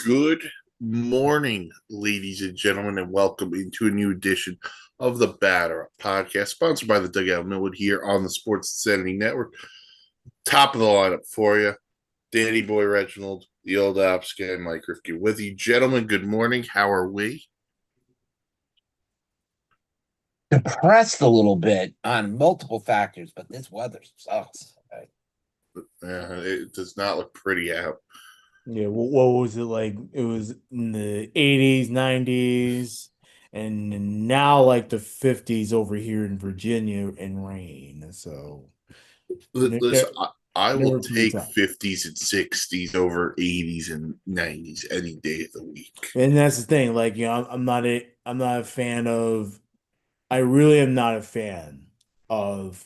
Good morning, ladies and gentlemen, and welcome into a new edition of the Batter podcast, sponsored by the Dugout Millwood here on the Sports Insanity Network. Top of the lineup for you, Danny Boy Reginald, the old ops guy, Mike Rifkin with you. Gentlemen, good morning. How are we? Depressed a little bit on multiple factors, but this weather sucks. It does not look pretty out. Yeah, what was it like? It was in the 80s, 90s, and now like the 50s over here in Virginia and rain. So Listen, never, I will never pretty take tough. 50s and 60s over 80s and 90s any day of the week. And that's the thing, like, I'm not a fan of, I really am not a fan of,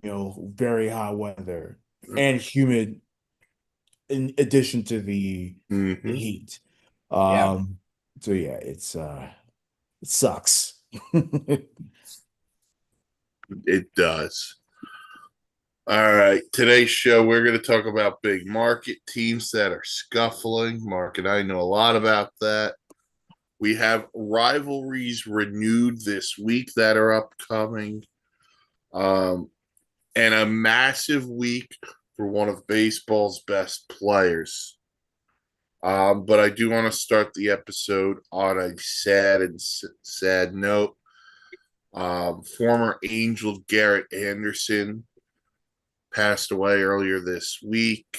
very hot weather and humid in addition to the Mm-hmm. heat. Yeah. So yeah, it sucks. It does. All right. Today's show, we're going to talk about big market teams that are scuffling. Mark and I know a lot about that. We have rivalries renewed this week that are upcoming, um, and a massive week for one of baseball's best players. But I do want to start the episode on a sad note. Former Angel Garrett Anderson passed away earlier this week.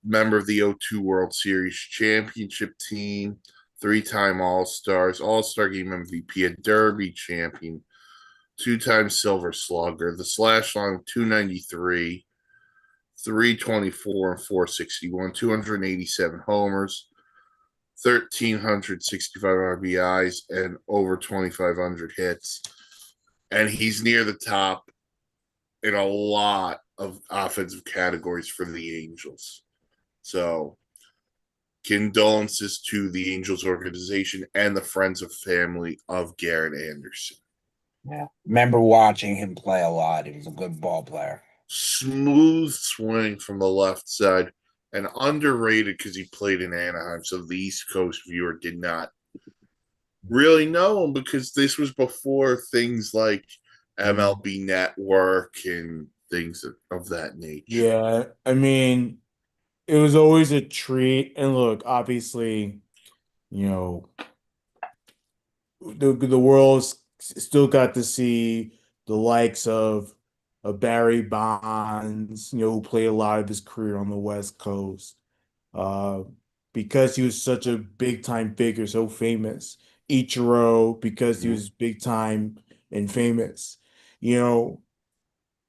Member of the '02 World Series championship team, three-time All-Stars, All-Star Game MVP, a Derby champion, two-time Silver Slugger, the slash line 293, 324 and 461, 287 homers, 1,365 RBIs, and over 2,500 hits. And he's near the top in a lot of offensive categories for the Angels. So, condolences to the Angels organization and the friends and family of Garrett Anderson. Yeah. Remember watching him play a lot. He was a good ball player. Smooth swing from the left side and underrated because he played in Anaheim. So, the East Coast viewer did not really know him because this was before things like MLB Network and things of that nature. Yeah, I mean, it was always a treat. And look, obviously, you know, the world's still got to see the likes of Barry Bonds, who played a lot of his career on the West Coast. Uh, because he was such a big time figure, so famous. Ichiro, because he was big time and famous. You know,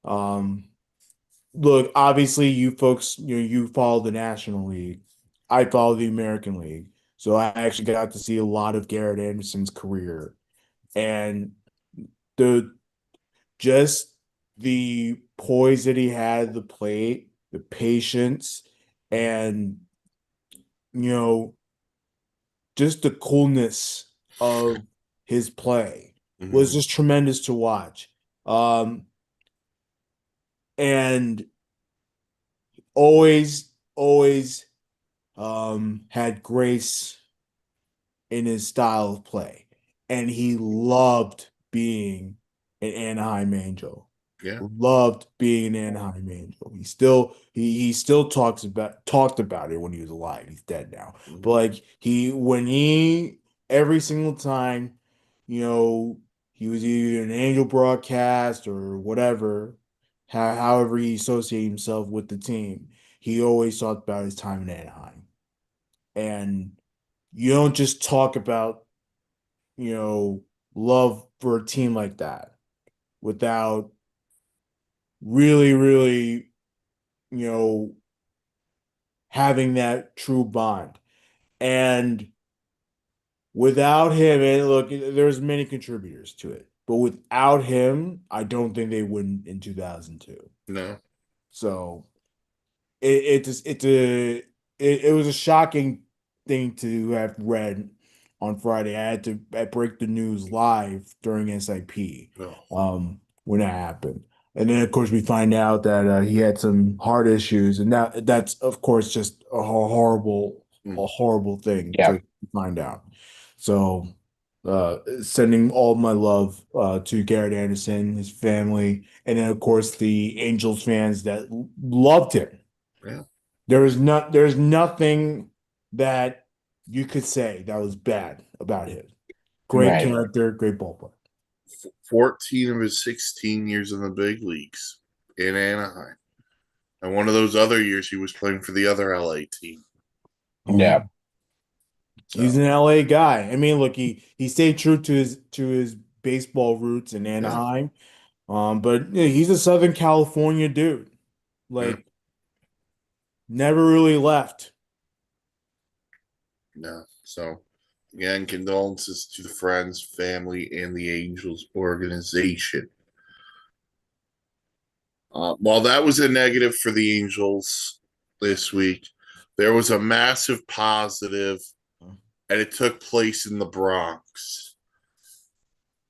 um, Look, obviously you folks, you follow the National League. I follow the American League. So I actually got to see a lot of Garrett Anderson's career and the just the poise that he had at the plate, the patience, and you know, just the coolness of his play was Mm-hmm. just tremendous to watch. Um, and always had grace in his style of play, and he loved being an Anaheim Angel. Yeah. Loved being an Anaheim Angel. He still talked about it when he was alive. He's dead now, but Mm-hmm. like he every single time, you know, he was either an Angel broadcast or whatever, however he associated himself with the team. He always talked about his time in Anaheim. And you don't just talk about, you know, love for a team like that without really, you know, having that true bond. And without him, and look, there's many contributors to it, but without him, I don't think they win in 2002. No. So it was a shocking thing to have read on Friday. I break the news live during SIP No. when that happened. And then, of course, we find out that he had some heart issues, and that's, of course, just a horrible thing Yeah. to find out. So, sending all my love to Garrett Anderson, his family, and then, of course, the Angels fans that loved him. Yeah. There's nothing that you could say that was bad about him. Great Right. character, great ball player. 14 of his 16 years in the big leagues in Anaheim. And one of those other years he was playing for the other LA team. Yeah. He's So, an LA guy. I mean, look, he stayed true to his baseball roots in yeah. Anaheim. But yeah, he's a Southern California dude. Yeah. Like, never really left. No. So, again, condolences to the friends, family, and the Angels organization. While that was a negative for the Angels this week, there was a massive positive, and it took place in the Bronx.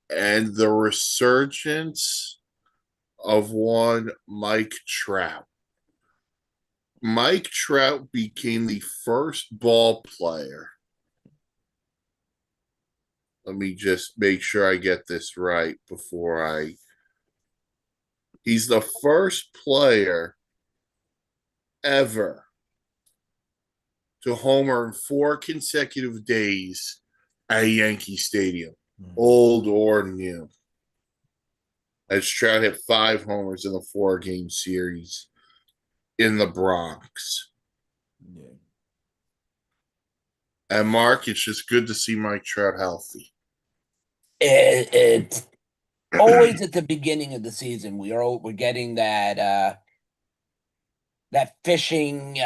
And the resurgence of one Mike Trout. Mike Trout became the first ball player. Let me just make sure I get this right before I. He's the first player ever to homer in 4 consecutive days at Yankee Stadium, old or new. As Trout hit 5 homers in the 4-game series in the Bronx. Yeah. And Mark, it's just good to see Mike Trout healthy. It's always at the beginning of the season. We're getting that fishing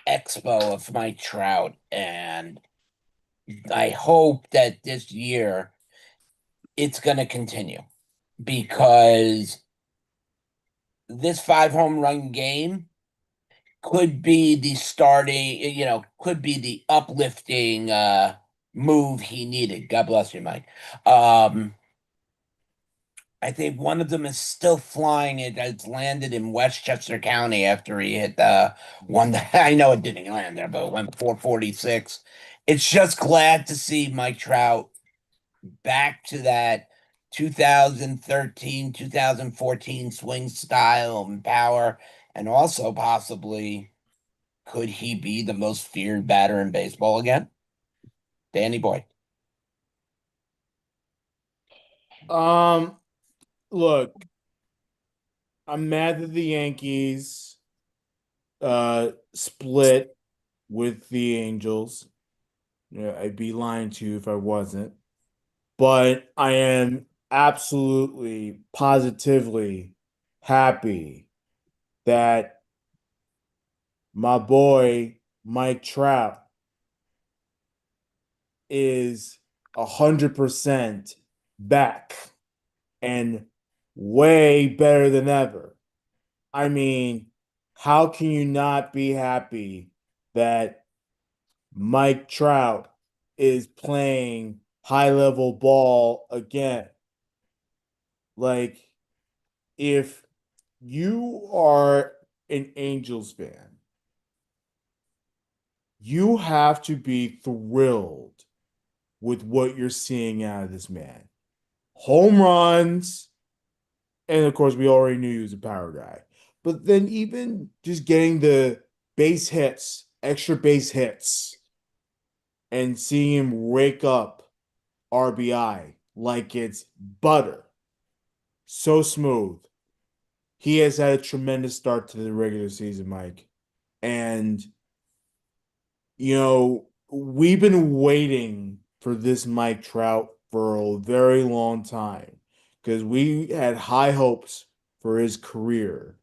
expo of Mike Trout, and I hope that this year it's going to continue because this 5 home run game could be the starting, could be the uplifting move he needed. God bless you, Mike. I think one of them is still flying. It's landed in Westchester County after he hit one that I know it didn't land there, but it went 446. It's just glad to see Mike Trout back to that 2013, 2014 swing style and power, and also possibly could he be the most feared batter in baseball again? Danny Boy. Um, Look, I'm mad that the Yankees split with the Angels. Yeah, I'd be lying to you if I wasn't. But I am absolutely, positively happy that my boy Mike Trout is 100% back and way better than ever. I mean, how can you not be happy that Mike Trout is playing high level ball again? Like, if you are an Angels fan, you have to be thrilled with what you're seeing out of this man. Home runs, and of course, we already knew he was a power guy. But then even just getting the base hits, extra base hits, and seeing him rake up RBI like it's butter. So smooth. He has had a tremendous start to the regular season, Mike. And, we've been waiting for this Mike Trout for a very long time because we had high hopes for his career.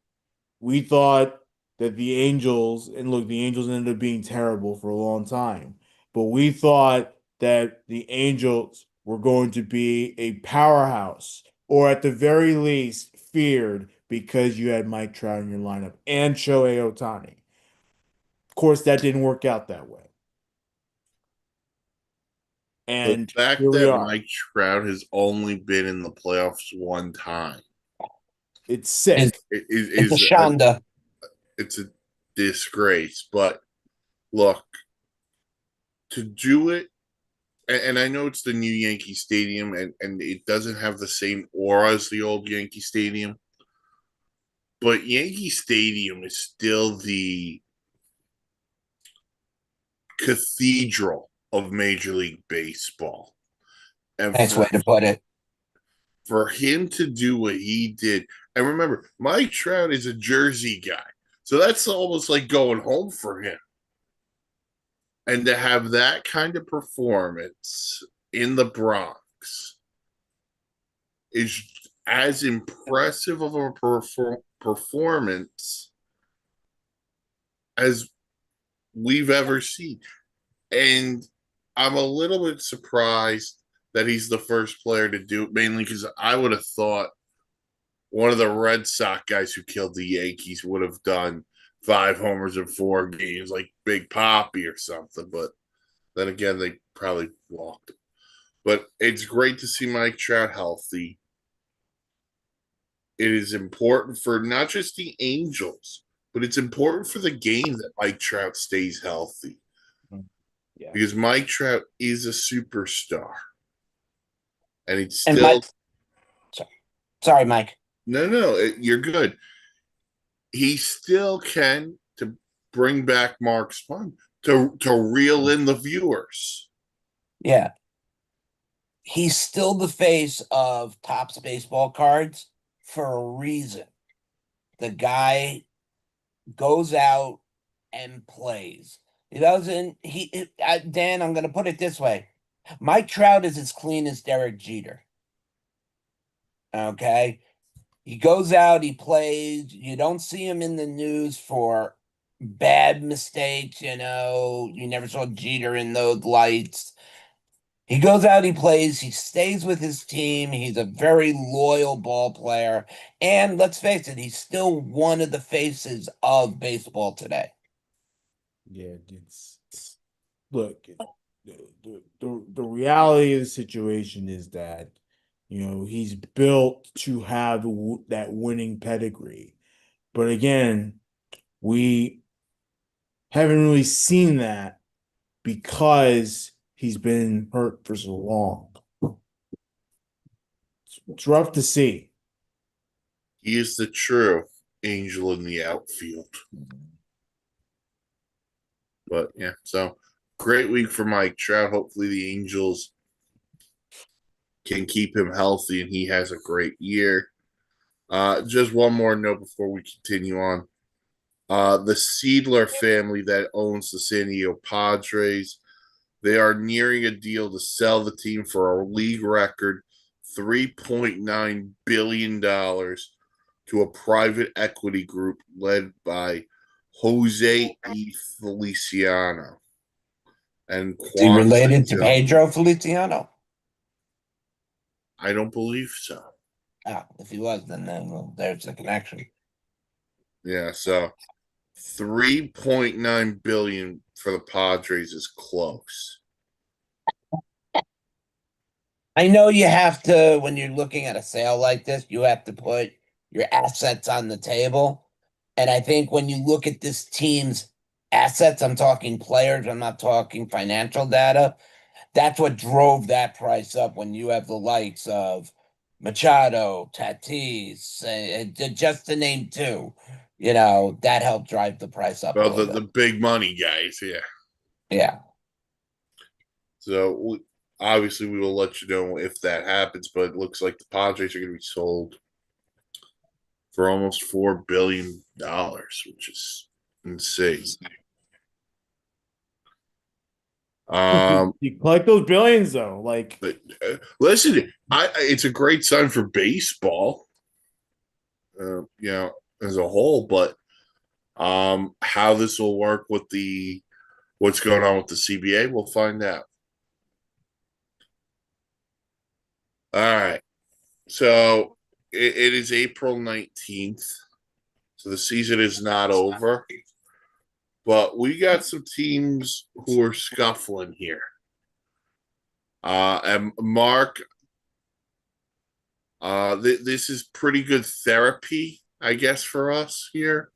We thought that the Angels, and look, the Angels ended up being terrible for a long time, but we thought that the Angels were going to be a powerhouse, or at the very least, feared because you had Mike Trout in your lineup and Shohei Ohtani. Of course, that didn't work out that way. The And fact here we that are. Mike Trout has only been in the playoffs one time It's sick. It's a shanda. It's a disgrace. But look, to do it, and I know it's the new Yankee Stadium, and it doesn't have the same aura as the old Yankee Stadium, but Yankee Stadium is still the cathedral of Major League Baseball. And Nice way to put it. for him to do what he did, and remember, Mike Trout is a Jersey guy, so that's almost like going home for him. And to have that kind of performance in the Bronx is as impressive of a performance as we've ever seen. And I'm a little bit surprised that he's the first player to do it, mainly because I would have thought one of the Red Sox guys who killed the Yankees would have done 5 homers in 4 games, like Big Poppy or something. But then again, they probably walked him. But it's great to see Mike Trout healthy. It is important for not just the Angels, but it's important for the game that Mike Trout stays healthy. Yeah. Because Mike Trout is a superstar. And it's And still. Sorry, Mike. No, you're good. He still can to bring back Mark Spahn to reel in the viewers. Yeah. He's still the face of Topps baseball cards for a reason. The guy goes out and plays. He doesn't. Dan, I'm going to put it this way: Mike Trout is as clean as Derek Jeter. Okay, he goes out, he plays. You don't see him in the news for bad mistakes. You never saw Jeter in those lights. He goes out, he plays, he stays with his team. He's a very loyal ball player. And let's face it, he's still one of the faces of baseball today. Yeah, it's look, the reality of the situation is that he's built to have that winning pedigree, but again, we haven't really seen that because he's been hurt for so long. It's rough to see. He is the true angel in the outfield. But yeah, so great week for Mike Trout. Hopefully the Angels can keep him healthy and he has a great year. Just one more note before we continue on. The Seidler family that owns the San Diego Padres, they are nearing a deal to sell the team for a league record $3.9 billion to a private equity group led by Jose E. Feliciano and Is he Juan related to Soto. Pedro Feliciano? I don't believe so. If he was, then well, there's the connection. Yeah, so 3.9 billion for the Padres is close. I know you have to, when you're looking at a sale like this, you have to put your assets on the table. And I think when you look at this team's assets, I'm talking players, I'm not talking financial data. That's what drove that price up when you have the likes of Machado, Tatis, just to name 2. That helped drive the price up a Well, little the bit. big money guys, yeah. Yeah. So obviously we will let you know if that happens, but it looks like the Padres are going to be sold for almost $4 billion, which is insane. You collect those billions though, But listen, it's a great sign for baseball, as a whole. But how this will work with what's going on with the CBA, we'll find out. All right, so it is April 19th, so the season is not over, but we got some teams who are scuffling here. And Mark, This is pretty good therapy, I guess, for us here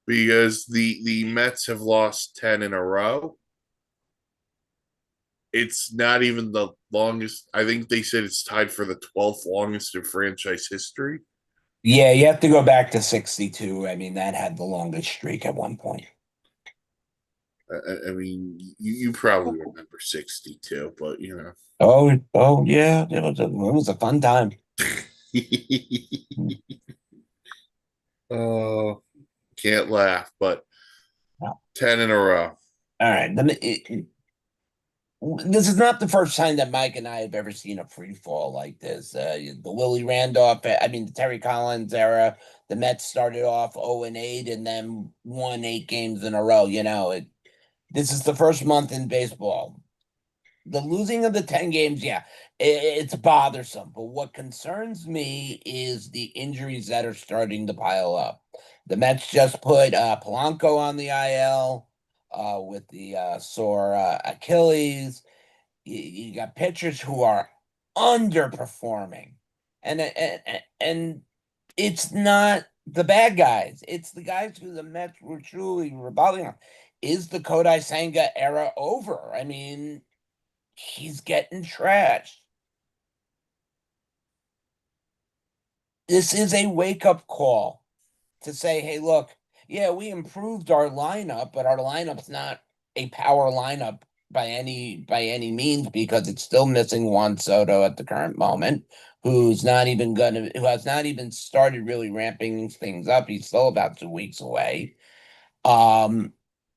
because the Mets have lost 10 in a row. It's not even the longest. I think they said it's tied for the 12th longest in franchise history. Yeah, you have to go back to 62. I mean, that had the longest streak at one point. I mean, you probably remember 62, but you know. Oh yeah, it was a fun time. Oh, can't laugh, but All 10 in a row. right, this is not the first time that Mike and I have ever seen a free fall like this. The Willie Randolph, I mean, the Terry Collins era, the Mets started off 0-8 and then won 8 games in a row. This is the first month in baseball. The losing of the 10 games, yeah, it's bothersome. But what concerns me is the injuries that are starting to pile up. The Mets just put Polanco on the IL with the sore Achilles. You got pitchers who are underperforming, and it's not the bad guys. It's the guys who the Mets were truly rebelling on. Is the Kodai Senga era over? I mean, he's getting trashed. This is a wake-up call to say, hey, look, yeah, we improved our lineup, but our lineup's not a power lineup by any means because it's still missing Juan Soto at the current moment, who has not even started really ramping things up. He's still about 2 weeks away. Um,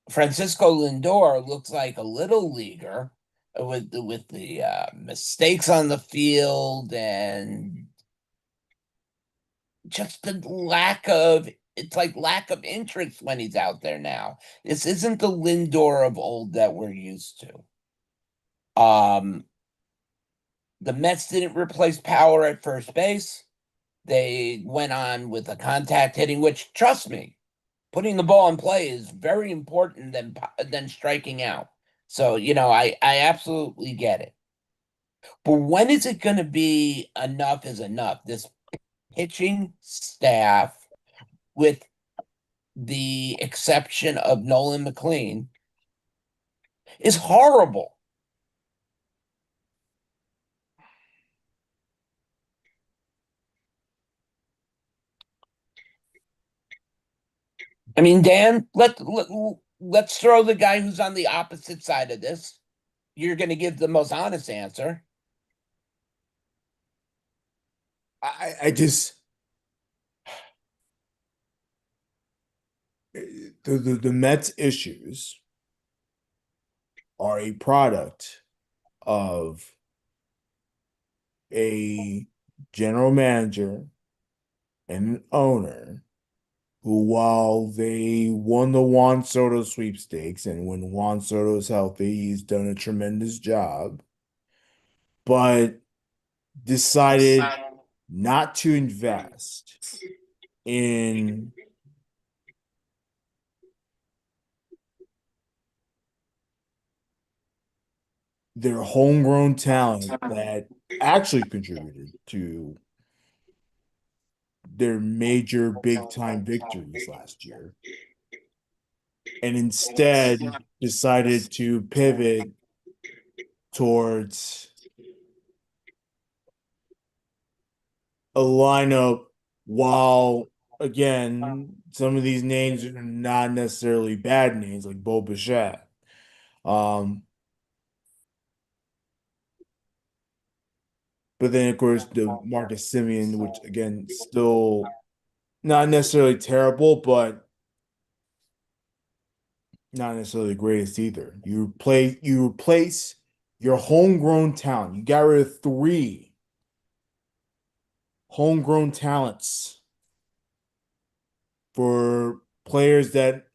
Francisco Lindor looks like a little leaguer with the mistakes on the field and just the lack of interest when he's out there now. This isn't the Lindor of old that we're used to. The Mets didn't replace power at first base. They went on with a contact hitting, which trust me, putting the ball in play is very important than striking out. So, I absolutely get it. But when is it going to be enough is enough? This pitching staff, with the exception of Nolan McLean, is horrible. I mean, Dan, let's throw the guy who's on the opposite side of this. You're going to give the most honest answer. I just the Mets issues are a product of a general manager and an owner who, while they won the Juan Soto sweepstakes, and when Juan Soto is healthy, he's done a tremendous job, but decided not to invest in their homegrown talent that actually contributed to their major big time victories last year, and instead decided to pivot towards a lineup. While again, some of these names are not necessarily bad names like Bo Bichette. Um, but then of course the Marcus Simeon, which again still not necessarily terrible, but not necessarily the greatest either. You replace your homegrown talent. You got rid of three homegrown talents for players that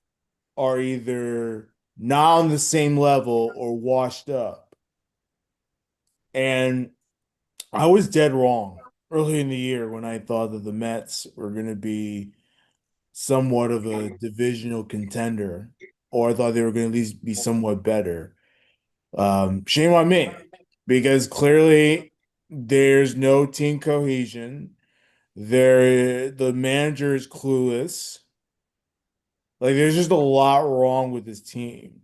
are either not on the same level or washed up. And I was dead wrong early in the year when I thought that the Mets were going to be somewhat of a divisional contender, or I thought they were going to at least be somewhat better. Shame on me, because clearly There's no team cohesion. The manager is clueless. Like there's just a lot wrong with this team.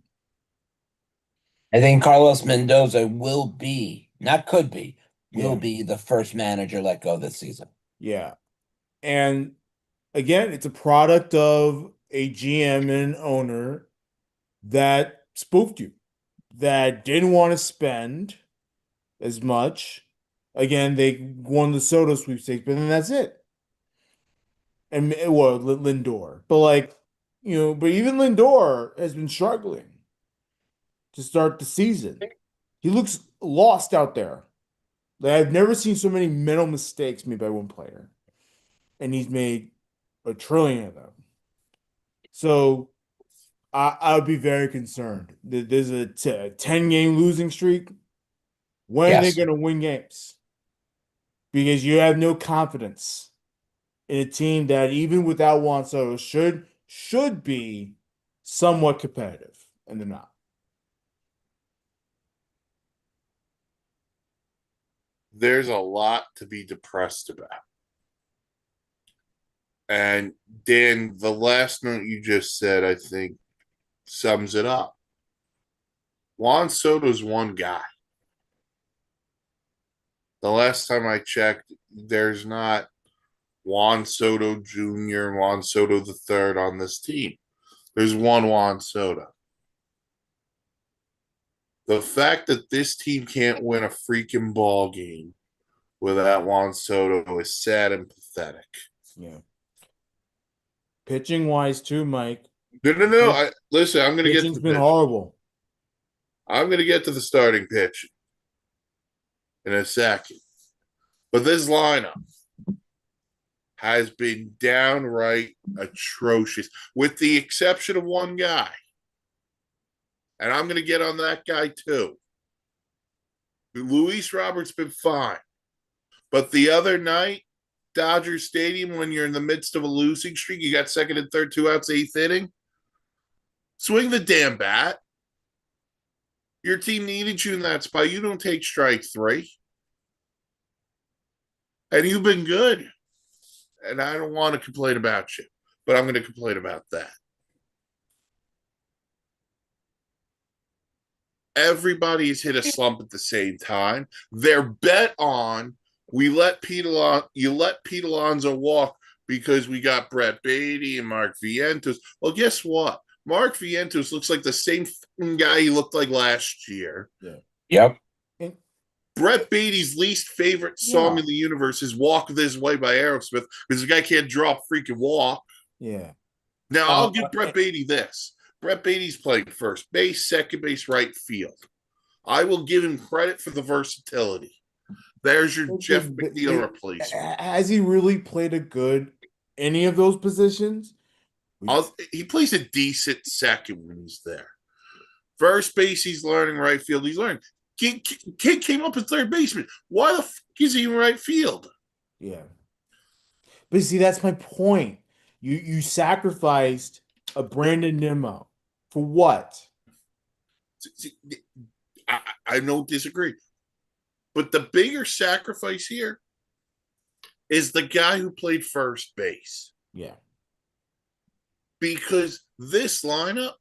I think Carlos Mendoza will be, not could be, will Yeah, be the first manager let go this season. yeah. And again, it's a product of a GM and an owner that spooked you, that didn't want to spend as much. Again, they won the Soto sweepstakes, but then that's it. And well, Lindor, but like, but even Lindor has been struggling to start the season. He looks lost out there. Like, I've never seen so many mental mistakes made by one player, and he's made a trillion of them. So I would be very concerned. There's a 10-game losing streak. When are they Yes. going to win games? Because you have no confidence in a team that even without Juan Soto should be somewhat competitive, and they're not. There's a lot to be depressed about. And Dan, the last note you just said, I think, sums it up. Juan Soto's one guy. The last time I checked, there's not Juan Soto Jr. and Juan Soto the third on this team. There's one Juan Soto. The fact that this team can't win a freaking ball game without Juan Soto is sad and pathetic. Yeah. Pitching wise too, Mike. No. Listen, I'm going to get to Pitching's the been pitch. horrible. I'm going to get to the starting pitch in a second. But this lineup has been downright atrocious, with the exception of one guy. And I'm going to get on that guy too. Luis Roberts been fine. But the other night, Dodger Stadium, when you're in the midst of a losing streak, you got second and third, 2 outs, 8th inning. Swing the damn bat. Your team needed you in that spot. You don't take strike 3. And you've been good. And I don't want to complain about you, but I'm going to complain about that. Everybody's hit a slump at the same time. They're bet on you let Pete Alonso walk because we got Brett Beatty and Mark Vientos. Well, guess what? Mark Vientos looks like the same guy he looked like last year. Yeah. Yep. Brett Beatty's least favorite song in the universe is "Walk This Way" by Aerosmith because the guy can't draw a freaking walk. Yeah. Now, I'll give Brett Beatty this. Brett Beatty's playing first base, second base, right field. I will give him credit for the versatility. There's your Jeff McNeil replacement. Has he really played any of those positions? He plays a decent second when he's there. First base, he's learning. Right field, he's learning. Kid came up as third baseman. Why the fuck is he in right field? Yeah. But see, that's my point. You sacrificed a Brandon Nimmo for what? I don't disagree. But the bigger sacrifice here is the guy who played first base. Yeah. Because this lineup,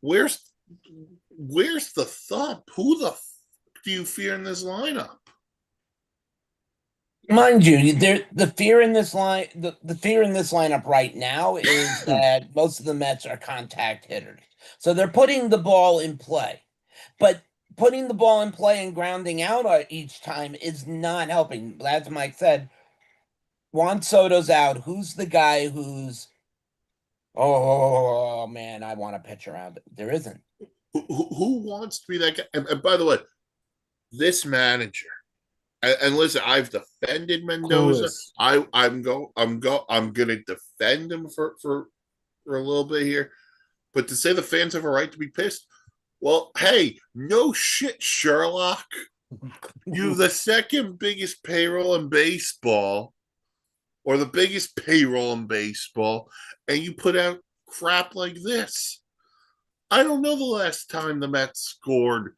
where's the thump? Who the do you fear in this lineup? Mind you, the fear in this lineup right now is that most of the Mets are contact hitters. So they're putting the ball in play. But putting the ball in play and grounding out each time is not helping. As Mike said, Juan Soto's out. Who's the guy who's, oh man, I want to pitch around it? There isn't. Who wants to be that guy? And by the way, this manager, and listen, I've defended Mendoza. I'm gonna defend him for a little bit here. But to say the fans have a right to be pissed, well, hey, no shit, Sherlock. You have the second biggest payroll in baseball, or the biggest payroll in baseball, and you put out crap like this. I don't know the last time the Mets scored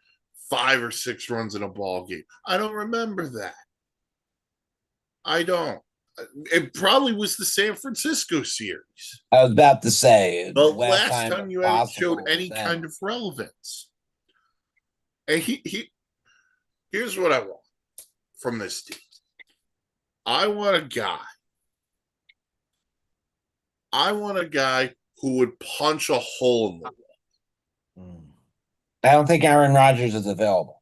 5 or 6 runs in a ball game. I don't remember that. I don't. It probably was the San Francisco series. I was about to say The the last last time time it's you had possible showed was any then. kind of relevance. And here's what I want from this team. I want a guy who would punch a hole in the wall. I don't think Aaron Rodgers is available.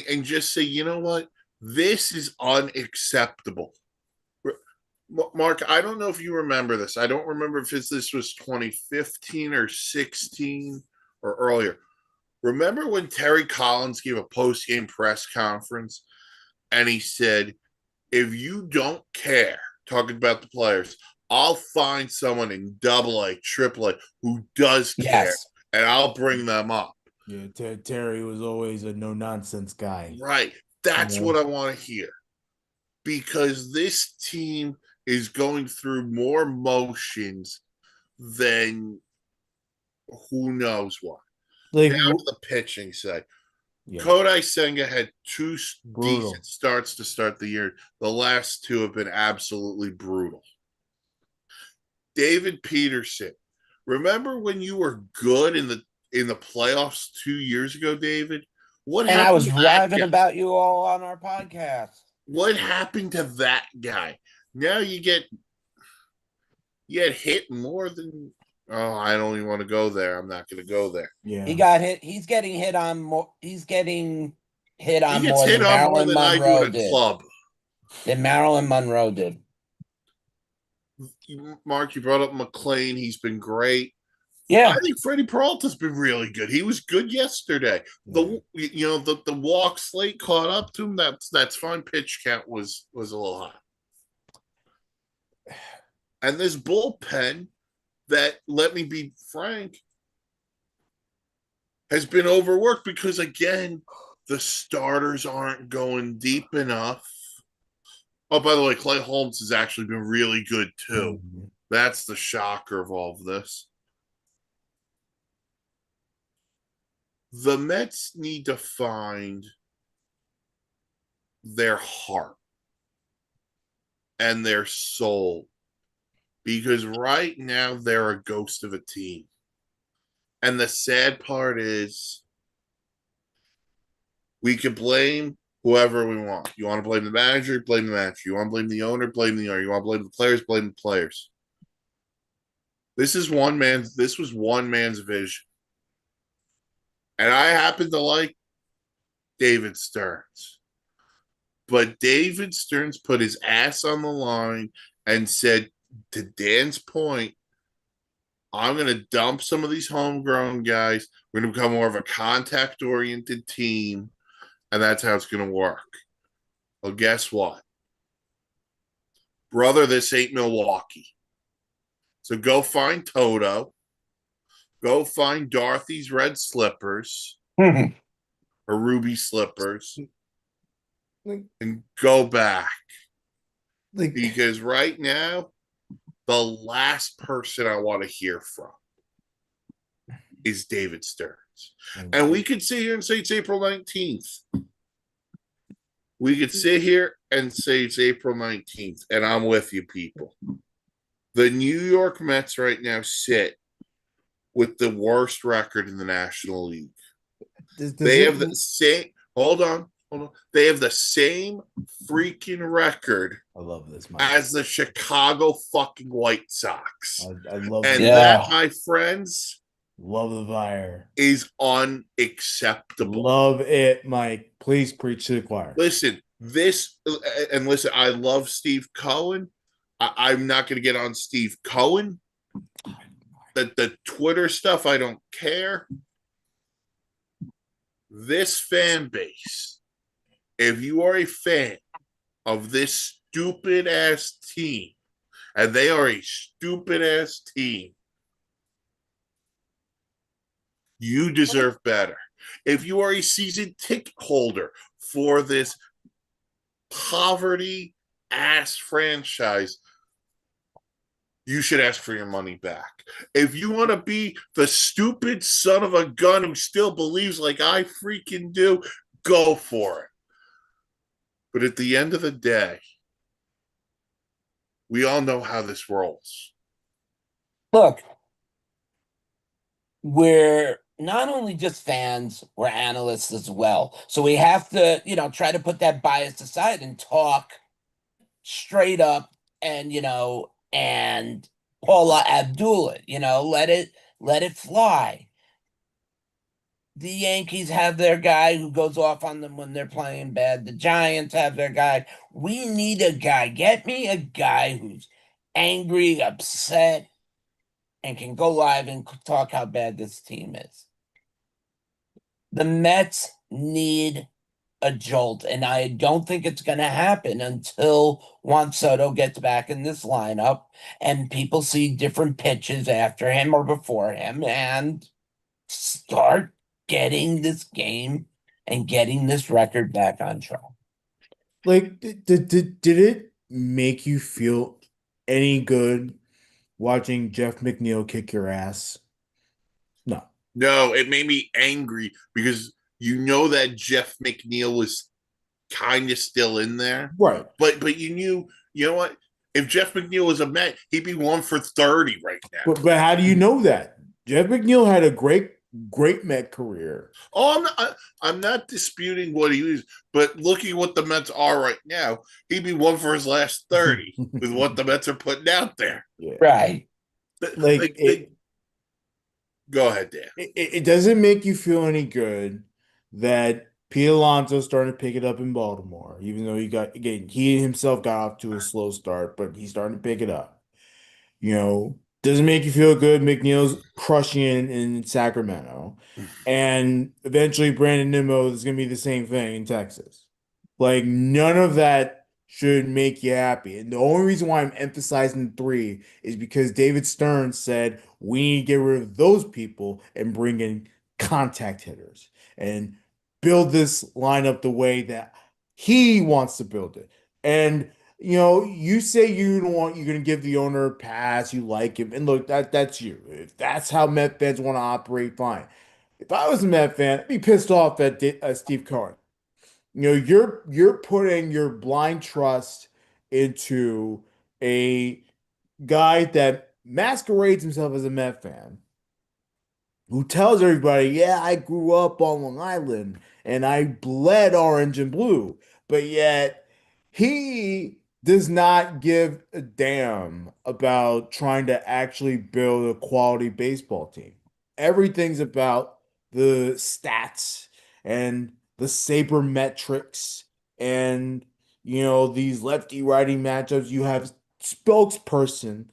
And just say, you know what? This is unacceptable. Mark, I don't know if you remember this. I don't remember if this was 2015 or 16 or earlier. Remember when Terry Collins gave a post-game press conference and he said, if you don't care, talking about the players, I'll find someone in AA, AAA who does care, Yes. and I'll bring them up. Yeah, Terry was always a no-nonsense guy. Right. That's what I want to hear. Because this team is going through more motions than who knows what. Like, Down to the pitching side. yeah, Kodai Senga had 2 brutal decent starts to start the year. The last 2 have been absolutely brutal. David Peterson. Remember when you were good in the playoffs 2 years ago, David? What And I happened was to that raving guy? about you all on our podcast. What happened to that guy? Now you get hit more than I don't even want to go there. I'm not going to go there. yeah. He got hit. He's getting hit on more. He's getting hit He on gets more hit than on more Marilyn than I do Monroe at a did. club. Than Marilyn Monroe did. Mark, you brought up McLean. He's been great. Yeah. I think Freddie Peralta's been really good. He was good yesterday. The walk slate caught up to him. That's fine. Pitch count was a little high. And this bullpen that, let me be frank, has been overworked because, again, the starters aren't going deep enough. Oh, by the way, Clay Holmes has actually been really good too. That's the shocker of all of this. The Mets need to find their heart and their soul, because right now they're a ghost of a team. And the sad part is we can blame whoever we want. You want to blame the manager, blame the manager. You want to blame the owner, blame the owner. You want to blame the players, blame the players. This was one man's vision. And I happen to like David Stearns. But David Stearns put his ass on the line and said, to Dan's point, I'm going to dump some of these homegrown guys. We're going to become more of a contact-oriented team, and that's how it's going to work. Well, guess what? Brother, this ain't Milwaukee. So go find Toto. Go find Dorothy's red slippers or ruby slippers and go back. Because right now, the last person I want to hear from is David Stearns. And we could sit here and say it's April 19th. We could sit here and say it's April 19th, and I'm with you, people. The New York Mets right now sit with the worst record in the National League. They have the same. Hold on. They have the same freaking record. I love this, Mike. As the Chicago fucking White Sox. I love and it. that, my friends, love the fire. Is unacceptable. Love it, Mike. Please preach to the choir. Listen, I love Steve Cohen. I'm not going to get on Steve Cohen. The Twitter stuff, I don't care. This fan base, if you are a fan of this stupid ass team, and they are a stupid ass team, you deserve better. If you are a season ticket holder for this poverty ass franchise, you should ask for your money back. If you want to be the stupid son of a gun who still believes like I freaking do, go for it. But at the end of the day, we all know how this rolls. Look, we're not only just fans, we're analysts as well. So we have to, try to put that bias aside and talk straight up and Paula Abdul it, let it fly. The Yankees have their guy who goes off on them when they're playing bad. The Giants have their guy. We need a guy. Get me a guy who's angry, upset, and can go live and talk how bad this team is. The Mets need a jolt, and I don't think it's going to happen until Juan Soto gets back in this lineup and people see different pitches after him or before him and start getting this game and getting this record back on track. Like, did it make you feel any good watching Jeff McNeil kick your ass? No. No, it made me angry because you know that Jeff McNeil was kind of still in there. Right. But you know what? If Jeff McNeil was a Met, he'd be 1 for 30 right now. But how do you know that? Jeff McNeil had a great Met career. Oh, I'm not disputing what he was, but looking what the Mets are right now, he'd be 1 for his last 30 with what the Mets are putting out there. Yeah. Right. Go ahead, Dan. It doesn't make you feel any good that Pete Alonso's starting to pick it up in Baltimore, even though he himself got off to a slow start, but he's starting to pick it up. Doesn't make you feel good. McNeil's crushing it in Sacramento. And eventually Brandon Nimmo is going to be the same thing in Texas. Like, none of that should make you happy. And the only reason why I'm emphasizing 3 is because David Stern said we need to get rid of those people and bring in contact hitters and build this lineup the way that he wants to build it. And you say you're gonna give the owner a pass, you like him, and look, that's you. If that's how Met fans want to operate, fine. If I was a Met fan, I'd be pissed off at Steve Cohen. You're putting your blind trust into a guy that masquerades himself as a Met fan, who tells everybody, yeah, I grew up on Long Island and I bled orange and blue, but yet he does not give a damn about trying to actually build a quality baseball team. Everything's about the stats and the sabermetrics and these lefty righty matchups. You have spokesperson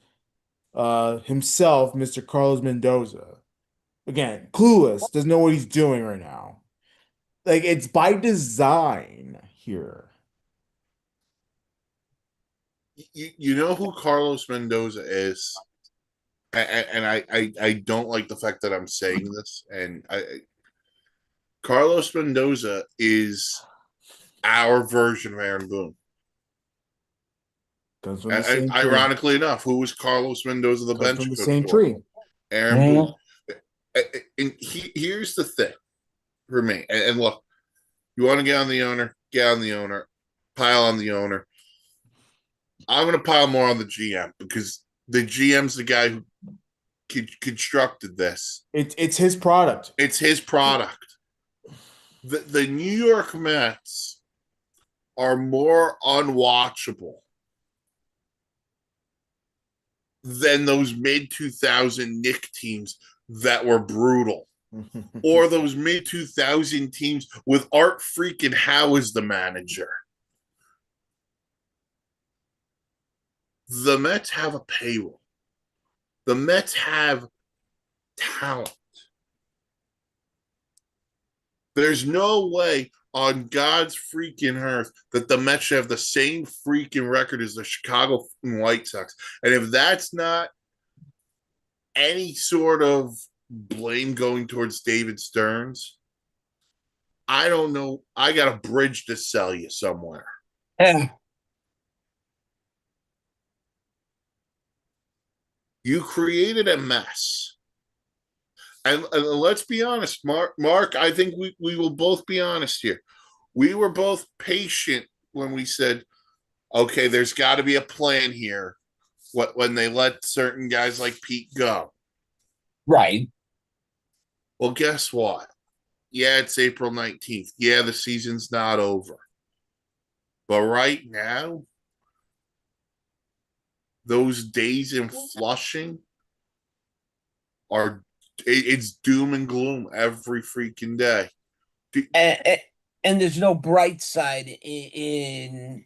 himself, Mr. Carlos Mendoza. Again, clueless, doesn't know what he's doing right now. Like, it's by design here. You know who Carlos Mendoza is, and I don't like the fact that I'm saying this, and Carlos Mendoza is our version of Aaron Boone. Comes from the same tree. Ironically enough, who was Carlos Mendoza, the Comes bench from the coach same for? tree. Aaron Boone. And here's the thing for me. And look, you want to get on the owner, pile on the owner. I'm going to pile more on the GM because the GM's the guy who constructed this. It's his product. It's his product. The New York Mets are more unwatchable than those mid-2000 Knick teams that were brutal. Or those mid-2000 teams with Art freaking Howe as the manager. The Mets have a payroll. The Mets have talent. There's no way on God's freaking earth that the Mets should have the same freaking record as the Chicago White Sox. And if that's not any sort of blame going towards David Stearns, I don't know. I got a bridge to sell you somewhere. Yeah. You created a mess. And let's be honest, Mark, I think we will both be honest here. We were both patient when we said, okay, there's got to be a plan here. When they let certain guys like Pete go. Right. Well, guess what? Yeah, it's April 19th. Yeah, the season's not over. But right now, those days in Flushing are it's doom and gloom every freaking day. And, and there's no bright side in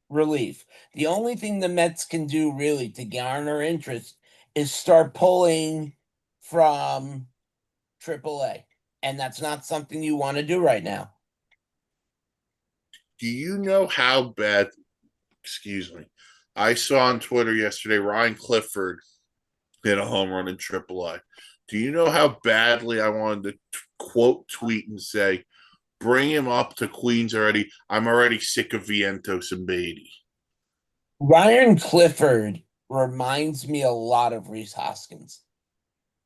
relief. The only thing the Mets can do really to garner interest is start pulling from AAA. And that's not something you want to do right now. Do you know how bad? Excuse me. I saw on Twitter yesterday Ryan Clifford hit a home run in AAA. Do you know how badly I wanted to quote tweet and say, "Bring him up to Queens already. I'm already sick of Vientos and Beatty." Ryan Clifford reminds me a lot of Reese Hoskins.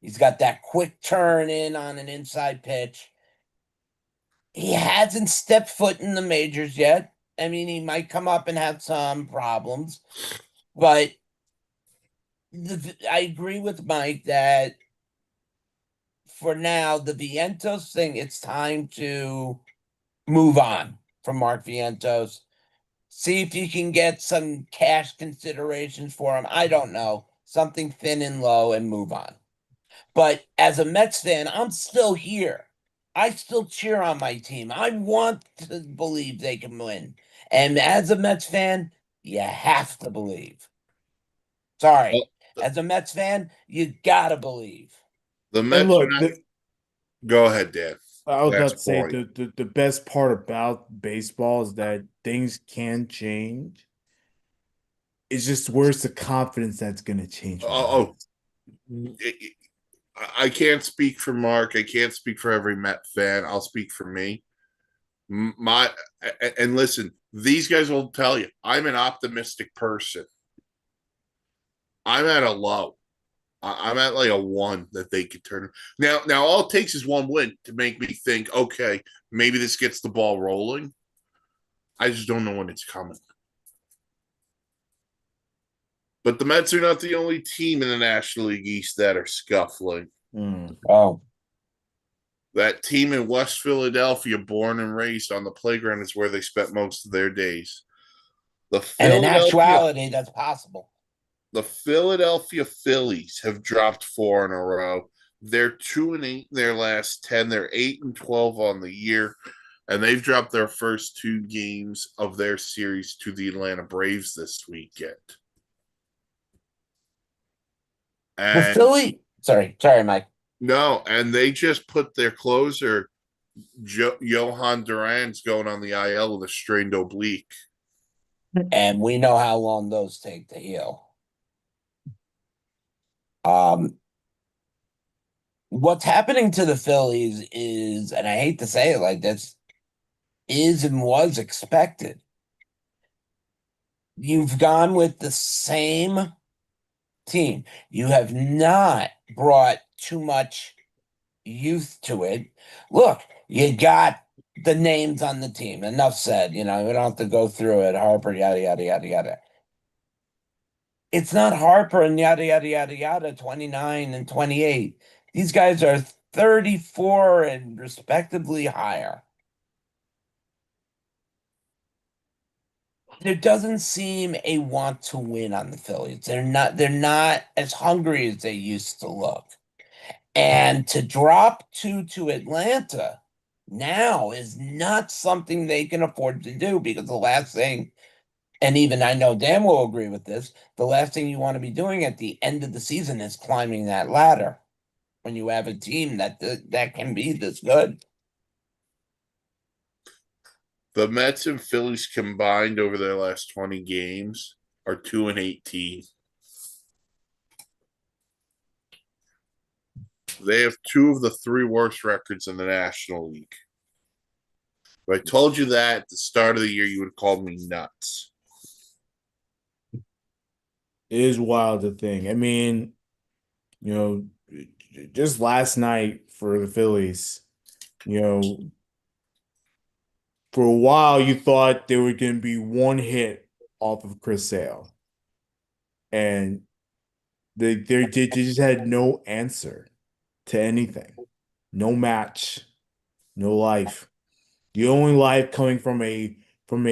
He's got that quick turn in on an inside pitch. He hasn't stepped foot in the majors yet. I mean, he might come up and have some problems, but I agree with Mike that for now, the Vientos thing, it's time to move on from Mark Vientos. See if you can get some cash considerations for him. I don't know. Something thin and low and move on. But as a Mets fan, I'm still here. I still cheer on my team. I want to believe they can win. And as a Mets fan, you have to believe. Sorry. Well, As a Mets fan, you gotta believe. the And Mets are look, not. Go ahead, Dan. I was about Last to say point. the best part about baseball is that things can change. It's just where's the confidence that's going to change from that? Oh, I can't speak for Mark. I can't speak for every Met fan. I'll speak for me. My and listen, these guys will tell you I'm an optimistic person. I'm at a low. I'm at like a one that they could turn. Now all it takes is one win to make me think, okay, maybe this gets the ball rolling. I just don't know when it's coming. But the Mets are not the only team in the National League East that are scuffling. Oh. That team in West Philadelphia, born and raised on the playground, is where they spent most of their days. The And in Philadelphia actuality, that's possible. the Philadelphia Phillies have dropped 4 in a row. They're 2-8 in their last 10. They're 8-12 on the year, and they've dropped their first 2 games of their series to the Atlanta Braves this weekend. The And Philly, sorry, Mike. no, and they just put their closer, Johan Duran's going on the IL with a strained oblique. And we know how long those take to heal. Um, what's happening to the Phillies is, and I hate to say it like this, is and was expected. You've gone with the same team. You have not brought too much youth to it. Look, you got the names on the team. Enough said. We don't have to go through it. Harper, yada, yada, yada, yada. It's not Harper and yada, yada, yada, yada, 29 and 28. These guys are 34 and respectively higher. There doesn't seem a want to win on the Phillies. They're not as hungry as they used to look. And to drop two to Atlanta now is not something they can afford to do because the last thing, and even I know Dan will agree with this, the last thing you want to be doing at the end of the season is climbing that ladder when you have a team that can be this good. The Mets and Phillies combined over their last 20 games are 2-18. They have 2 of the 3 worst records in the National League. If I told you that at the start of the year, you would have called me nuts. It is wild to think. I mean, you know, just last night for the Phillies, you know, for a while you thought there were going to be one hit off of Chris Sale, and they just had no answer to anything, no match, no life. The only life coming from a first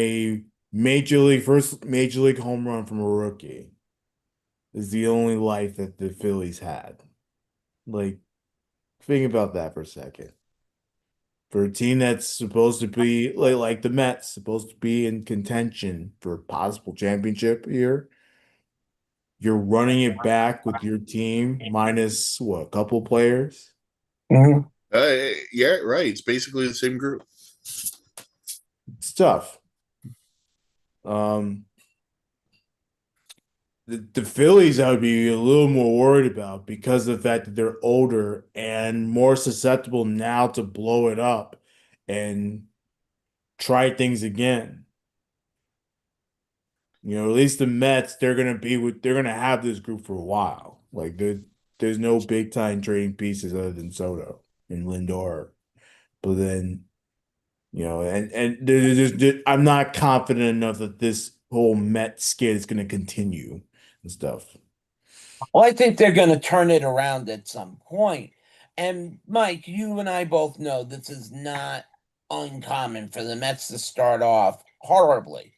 major league home run from a rookie is the only life that the Phillies had. Like, think about that for a second. For a team that's supposed to be like the Mets, supposed to be in contention for a possible championship here, you're running it back with your team minus what, a couple players? Mhm. Yeah, right. It's basically the same group. It's tough. Um, the Phillies I would be a little more worried about because of the fact that they're older and more susceptible now to blow it up and try things again. At least the Mets, they're gonna have this group for a while. Like there's no big time trading pieces other than Soto and Lindor. But then, I'm not confident enough that this whole Met skid is gonna continue and stuff. Well, I think they're going to turn it around at some point. And Mike, you and I both know this is not uncommon for the Mets to start off horribly,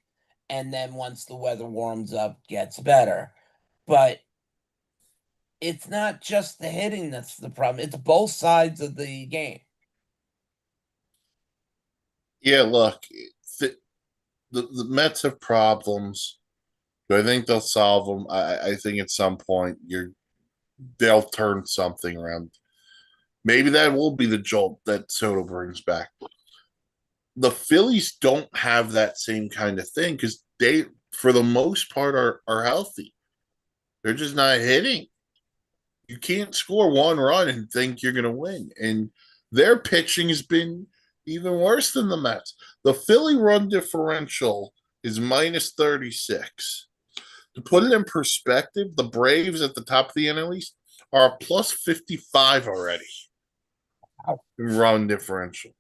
and then once the weather warms up, gets better. But it's not just the hitting that's the problem; it's both sides of the game. Yeah, look, the, the Mets have problems. Do I think they'll solve them? I think at some point they'll turn something around. Maybe that will be the jolt that Soto brings back. The Phillies don't have that same kind of thing because they, for the most part, are healthy. They're just not hitting. You can't score one run and think you're going to win. And their pitching has been even worse than the Mets. The Philly run differential is minus 36. To put it in perspective, the Braves at the top of the NL East are a plus 55 already in run differential.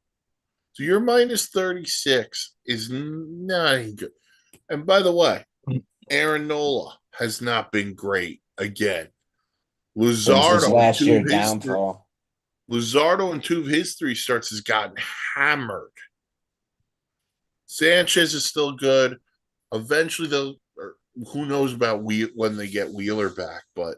So your minus 36 is not good. And by the way, Aaron Nola has not been great again. Since his Luzardo in last two year of his three, downfall. Luzardo in two of his three starts has gotten hammered. Sanchez is still good. Eventually, they'll. Who knows about when they get Wheeler back, but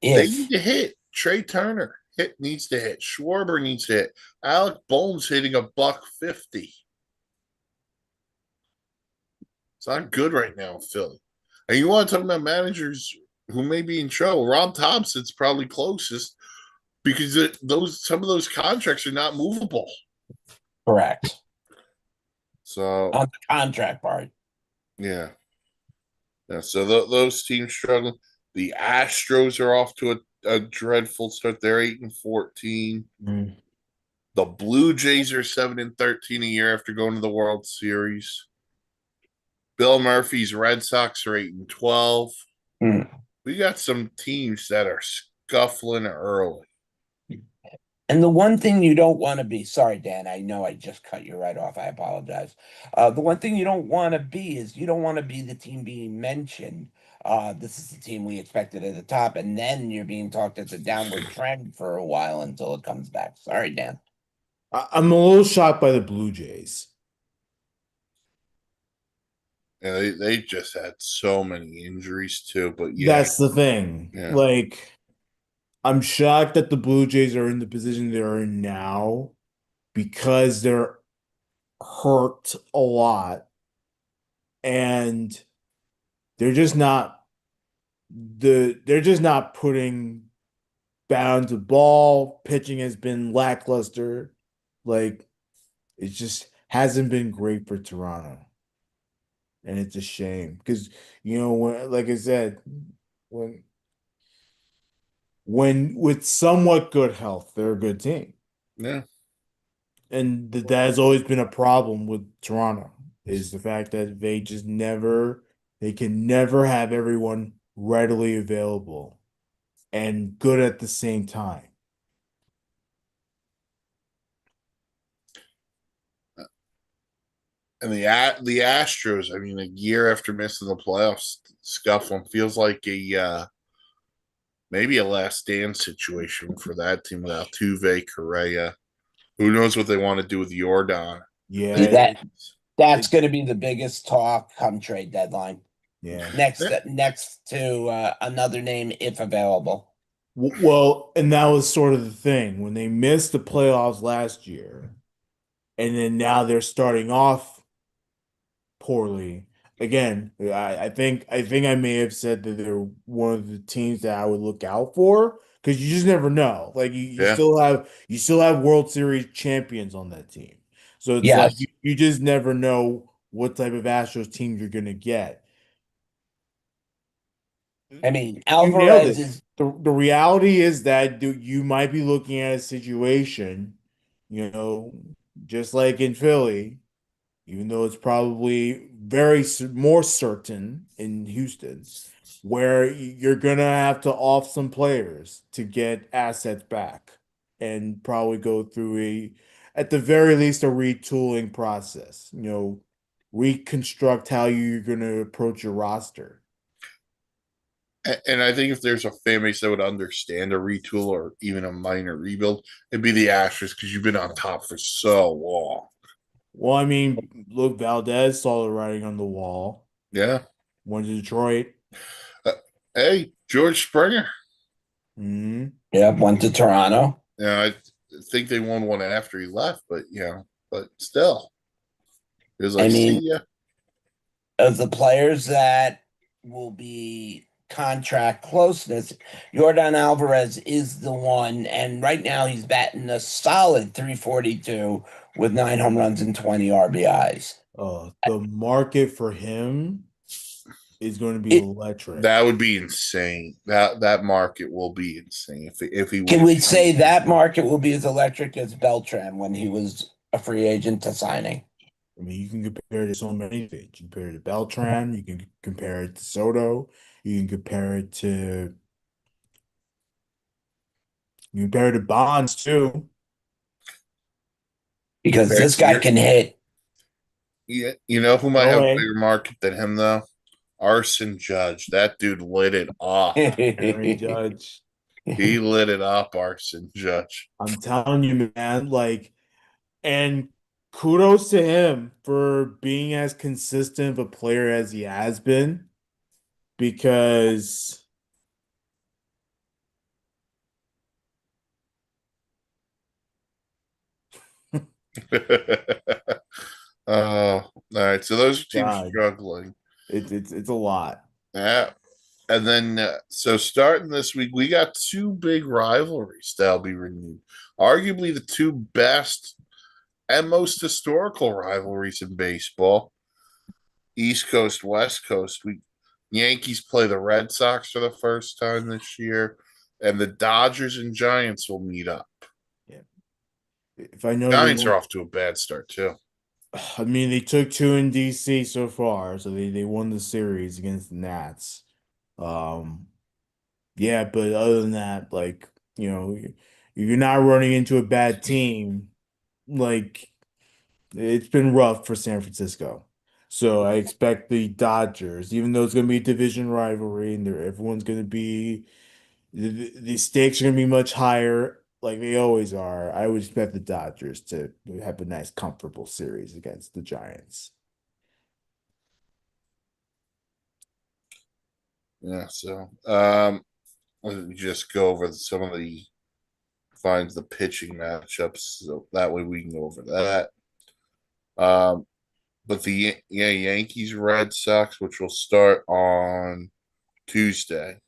they need If to hit. Trey Turner needs to hit. Schwarber needs to hit. Alec Bones hitting a buck 50. It's not good right now in Philly. And you want to talk about managers who may be in trouble? Rob Thompson's probably closest because some of those contracts are not movable. correct So on the contract part. yeah, So those teams struggling. The Astros are off to a dreadful start. They're 8-14. Mm. The Blue Jays are 7-13 a year after going to the World Series. Bill Murphy's Red Sox are 8-12. Hmm. We got some teams that are scuffling early. And the one thing you don't want to be, sorry, Dan, I know I just cut you right off. I apologize. The one thing you don't want to be is you don't want to be the team being mentioned. This is the team we expected at the top, and then you're being talked as a downward trend for a while until it comes back. Sorry, Dan. I'm a little shocked by the Blue Jays. And they just had so many injuries too. But yeah, That's the thing. yeah, Like, I'm shocked that the Blue Jays are in the position they're in now because they're hurt a lot and they're just not they're just not putting bounds of ball. Pitching has been lackluster. Like, it just hasn't been great for Toronto. And it's a shame because when, like I said, when with somewhat good health, they're a good team. yeah. And that has always been a problem with Toronto is the fact that they just never They can never have everyone readily available and good at the same time. And the Astros, I mean, a year after missing the playoffs, scuffling feels like a maybe a last stand situation for that team without Tuve, Correa. Who knows what they want to do with Jordan? Yeah, That's it, going to be the biggest talk come trade deadline. yeah. Next to another name if available. Well, and that was sort of the thing when they missed the playoffs last year, and then now they're starting off poorly. Again, I think I may have said that they're one of the teams that I would look out for because you just never know. Like Yeah. you still have World Series champions on that team. So it's like Yes. you just never know what type of Astros team you're gonna get. I mean, You nailed Alvarez it. is The reality is that you might be looking at a situation, you know, just like in Philly, even though it's probably more certain in Houston, where you're gonna have to off some players to get assets back and probably go through at the very least, a retooling process. Reconstruct how you're gonna approach your roster. And I think if there's a fan base that would understand a retool or even a minor rebuild, it'd be the Astros because you've been on top for so long. Well, I mean, look, Valdez saw the writing on the wall. Yeah. Went to Detroit. Uh, hey, George Springer. Hmm. yeah, went to Toronto. Yeah, I think they won one after he left, but but still, it was I like, see mean, ya. of the players that will be contract closeness, Jordan Alvarez is the one, and right now he's batting a solid 342 with 9 home runs and 20 RBIs. The market for him is going to be It electric. That would be insane. That market will be insane if he were can to we say choose. that market will be as electric as Beltran when he was a free agent to signing? I mean, you can compare it to so many things. You can compare it to Beltran. You can compare it to Soto. You can compare it to Bonds too. Because this guy You're, can hit. yeah, you know who might have a Elway, bigger market than him though? Arson Judge. That dude lit it up. Aaron Judge. He lit it up, Arson Judge. I'm telling you, man. And kudos to him for being as consistent of a player as he has been, because All right. So those are teams God, struggling. it's a lot. Yeah. And then, so starting this week, we got two big rivalries that'll be renewed. Arguably the two best and most historical rivalries in baseball. East Coast, West Coast. We Yankees play the Red Sox for the first time this year, and the Dodgers and Giants will meet up. Yeah. If I know Giants are off to a bad start too. I mean, they took two in DC so far, so they won the series against the Nats. Um, yeah, but other than that, you're not running into a bad team. Like, it's been rough for San Francisco. So I expect the Dodgers, even though it's going to be a division rivalry and everyone's going to be the stakes are going to be much higher, like they always are. I would expect the Dodgers to have a nice, comfortable series against the Giants. Yeah. So, let me just go over some of the finds the pitching matchups, so that way we can go over that. Um, but the Yankees Red Sox, which will start on Tuesday.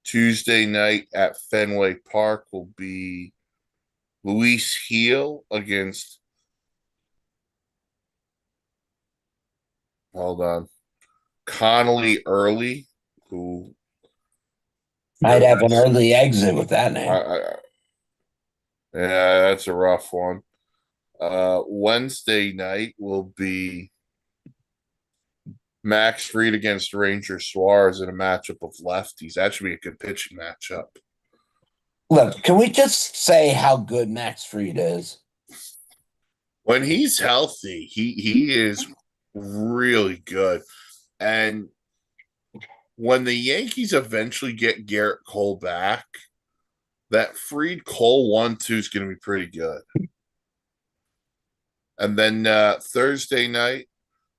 Tuesday night at Fenway Park will be Luis Heel against, hold on, Connolly Early, who Might the have an Reds, early exit with that name. yeah, that's a rough one. Wednesday night will be Max Fried against Ranger Suarez in a matchup of lefties. That should be a good pitching matchup. Look, can we just say how good Max Fried is? When he's healthy, he is really good. And when the Yankees eventually get Garrett Cole back, that Fried Cole 1-2 is going to be pretty good. And then Thursday night,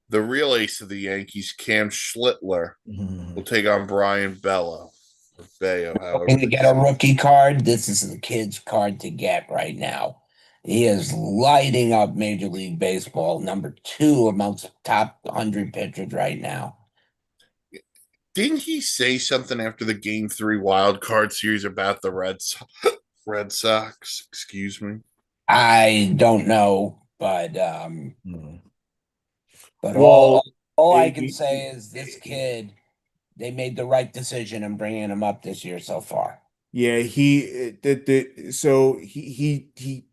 the real ace of the Yankees, Cam Schlittler, will take on Brian Bello or Bayo, however Looking to they get a say it. rookie card. This is the kid's card to get right now. He is lighting up Major League Baseball, number 2 amongst top 100 pitchers right now. Didn't he say something after the Game 3 wild card series about the Red Sox? Excuse me. I don't know, but Well, all I can it, say is this kid, they made the right decision in bringing him up this year so far. yeah, he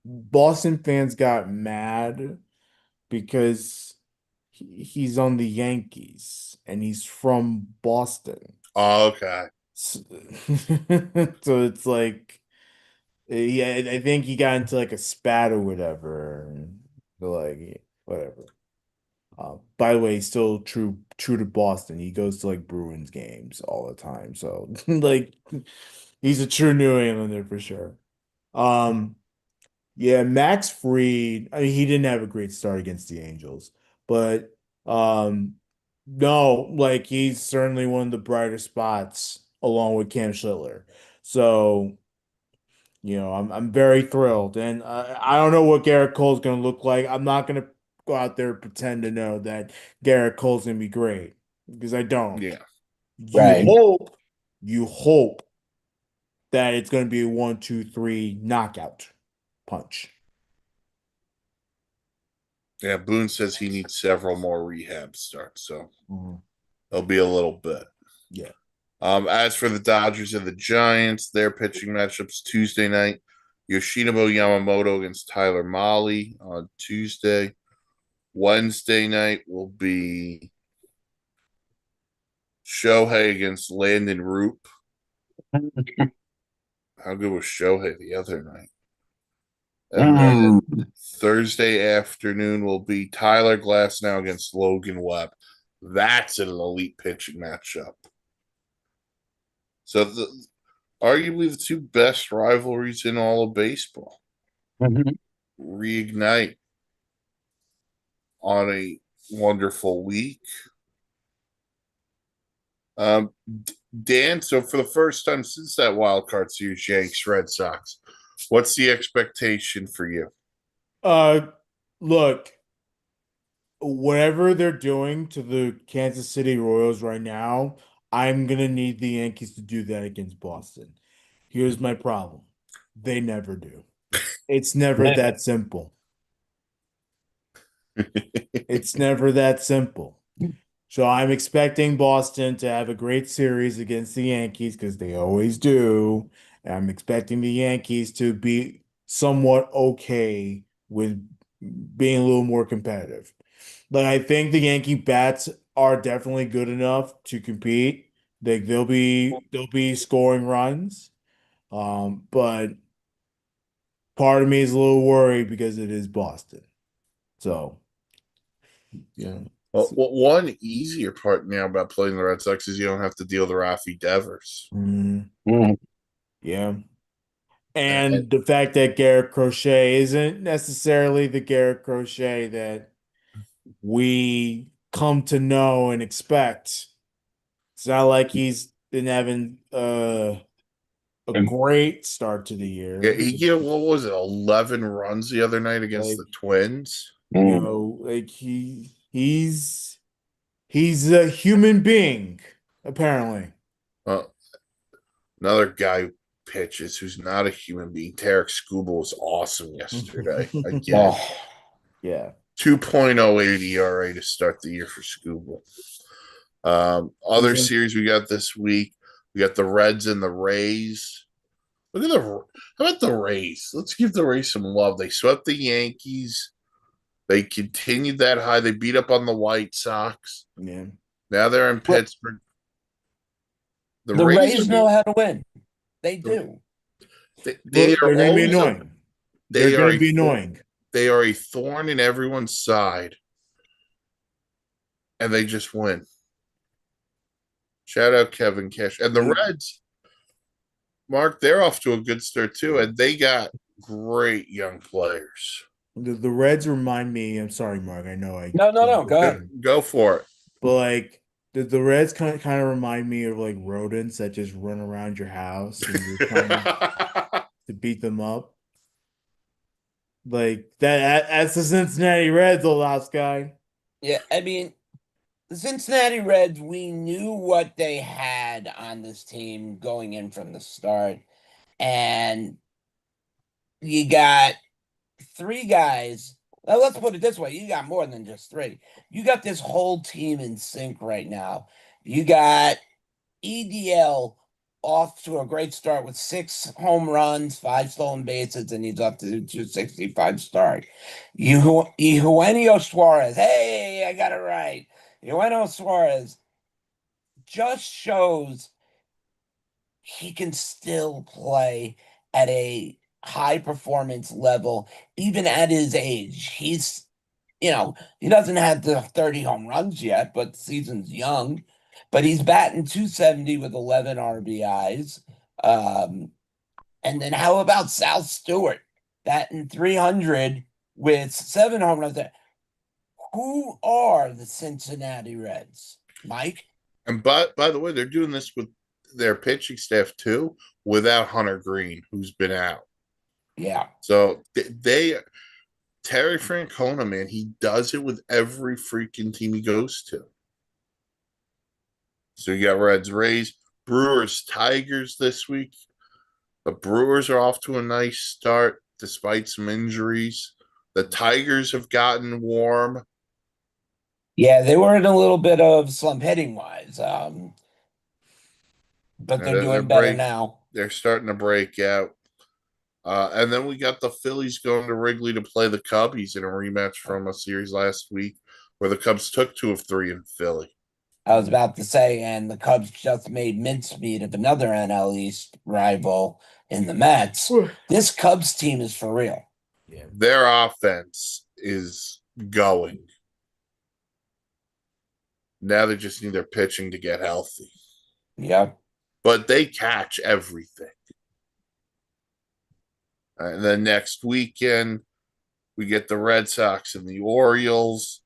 Boston fans got mad because he's on the Yankees and he's from Boston. Oh, okay. So, so it's like, yeah, I think he got into like a spat or whatever. And they're like, yeah, whatever. By the way, he's still true to Boston. He goes to like Bruins games all the time. So like he's a true New Englander for sure. Um, yeah, Max Fried, I mean, he didn't have a great start against the Angels, but um no, like he's certainly one of the brighter spots along with Cam Schlittler. So, I'm very thrilled, and I don't know what Garrett Cole's going to look like. I'm not going to go out there and pretend to know that Garrett Cole's going to be great because I don't. Yeah. You Right. hope, you hope that it's going to be a 1, 2, 3 knockout punch. Yeah, Boone says he needs several more rehab starts, so Mhm. it'll be a little bit. Yeah. As for the Dodgers and the Giants, their pitching matchups Tuesday night, Yoshinobu Yamamoto against Tyler Mahle on Tuesday. Wednesday night will be Shohei against Landon Roop. How good was Shohei the other night? And then Thursday afternoon will be Tyler Glasnow against Logan Webb. That's an elite pitching matchup. So arguably the two best rivalries in all of baseball reignite on a wonderful week. Dan, so for the first time since that wild card series, Yanks Red Sox, what's the expectation for you? Uh, Look, whatever they're doing to the Kansas City Royals right now, I'm gonna need the Yankees to do that against Boston. Here's my problem. They never do. It's never that simple. It's never that simple. So I'm expecting Boston to have a great series against the Yankees because they always do. And I'm expecting the Yankees to be somewhat okay with being a little more competitive. But I think the Yankee bats are definitely good enough to compete. They'll be scoring runs. But part of me is a little worried because it is Boston. So, yeah. Well, one easier part now about playing the Red Sox is you don't have to deal with Rafi Devers. Mhm. Yeah. And And the fact that Garrett Crochet isn't necessarily the Garrett Crochet that we come to know and expect. It's not like he's been having a great start to the yeah, year. he gave what was it, 11 runs the other night against Like, the Twins. like he's a human being, apparently. Uh, Another guy who pitches who's not a human being, Tarek Skubal, was awesome yesterday. Again, Oh, Yeah. 2.08 ERA to start the year for Skubal. Other series we got this week, we got the Reds and the Rays. Look at how about the Rays? Let's give the Rays some love. They swept the Yankees. They continued that high. They beat up on the White Sox. Yeah. Now they're in But Pittsburgh. The the Rays Rays know are how to win. They do. they Well, are they're going to be always annoying. They're they are going to a be annoying. they are a thorn in everyone's side, and they just win. Shout out Kevin Cash and the The, Reds. Mark, they're off to a good start too, and they got great young players. the Reds remind me. I'm sorry, Mark. I know I No. Go ahead. Go for it. but like the Reds kind of remind me of like rodents that just run around your house and you're trying to beat them up. Like that's the Cincinnati Reds, old house guy. Yeah, I mean, the Cincinnati Reds, we knew what they had on this team going in from the start. And you got three guys. Well, let's put it this way. You got more than just three. You got this whole team in sync right now. You got EDL off to a great start with 6 home runs, 5 stolen bases, and he's up to 265 start. Eugenio Suarez. Hey, I got it right. Eugenio Suarez just shows he can still play at a high performance level, even at his age. He doesn't have the 30 home runs yet, but the season's young. But he's batting 270 with 11 RBIs. Um, and then how about Sal Stewart batting 300 with 7 home runs? Who are the Cincinnati Reds, Mike? And by the way, they're doing this with their pitching staff too, without Hunter Green, who's been out. Yeah. So they Terry Francona, man, he does it with every freaking team he goes to. So you got Reds, Rays, Brewers, Tigers this week. The Brewers are off to a nice start despite some injuries. The Tigers have gotten warm. Yeah, they were in a little bit of slump hitting wise, but they're They're doing better break. now. They're starting to break out. And then we got the Phillies going to Wrigley to play the Cubbies in a rematch from a series last week where the Cubs took 2 of 3 in Philly. I was about to say, and the Cubs just made mincemeat of another NL East rival in the Mets. This Cubs team is for real. Yeah. Their offense is going. Now they just need their pitching to get healthy. Yep. But they catch everything. And then next weekend, we get the Red Sox and the Orioles,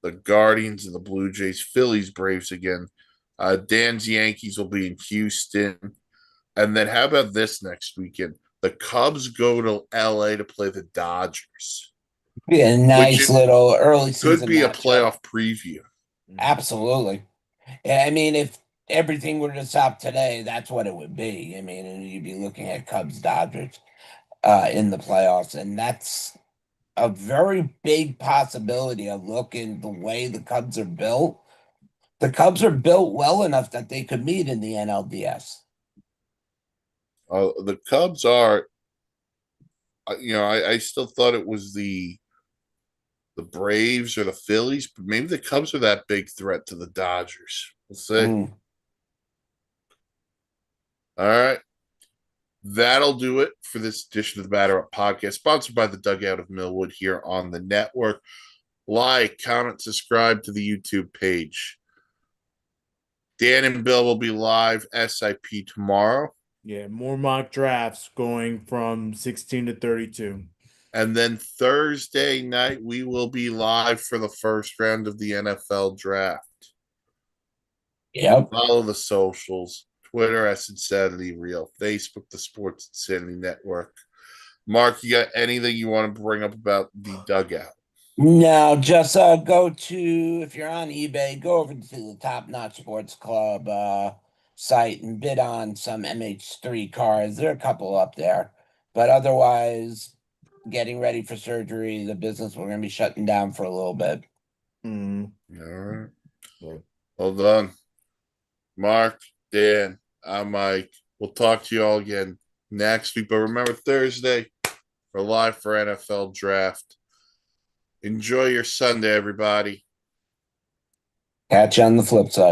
the Guardians and the Blue Jays, Phillies, Braves again. Dan's Yankees will be in Houston. And then how about this next weekend? The Cubs go to LA to play the Dodgers. Be a nice little early season. Could be a matchup. playoff preview. Absolutely. I mean, if everything were to stop today, that's what it would be. I mean, you'd be looking at Cubs Dodgers in the playoffs, and that's a very big possibility. Of looking the way the Cubs are built. The Cubs are built well enough that they could meet in the NLDS. The Cubs are, I still thought it was the Braves or the Phillies, but maybe the Cubs are that big threat to the Dodgers. We'll see. All right. That'll do it for this edition of the Batter Up Podcast, sponsored by the Dugout of Millwood here on the network. Like, comment, subscribe to the YouTube page. Dan and Bill will be live SIP tomorrow. Yeah, more mock drafts going from 16 to 32. And then Thursday night, we will be live for the first round of the NFL draft. Yep. Follow the socials. Twitter at Insanity Real, Facebook, the Sports Insanity Network. Mark, you got anything you want to bring up about the dugout? No, just go to, if you're on eBay, go over to the Top Notch Sports Club site and bid on some MH3 cars. There are a couple up there, but otherwise, getting ready for surgery, the business we're going to be shutting down for a little bit. Mm. All right. Yeah. Well done. Mark, Dan, I'm Mike. We'll talk to you all again next week. But remember, Thursday, we're live for NFL draft. Enjoy your Sunday, everybody. Catch you on the flip side.